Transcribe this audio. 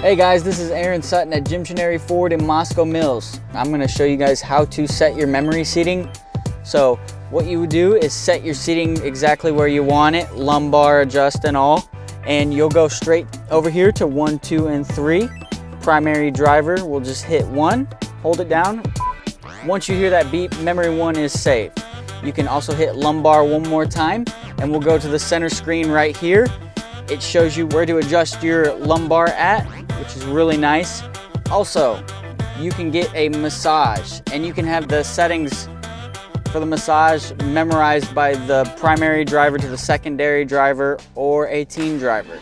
Hey guys, this is Aaron Sutton at Trenary Ford in Moscow Mills. I'm going to show you guys how to set your memory seating. So what you would do is set your seating exactly where you want it, lumbar adjust and all, and you'll go straight over here to 1, 2, and 3. Primary driver will just hit 1, hold it down. Once you hear that beep, memory 1 is saved. You can also hit lumbar one more time, and we'll go to the center screen right here. It shows you where to adjust your lumbar at, which is really nice. Also, you can get a massage, and you can have the settings for the massage memorized by the primary driver to the secondary driver or a teen driver.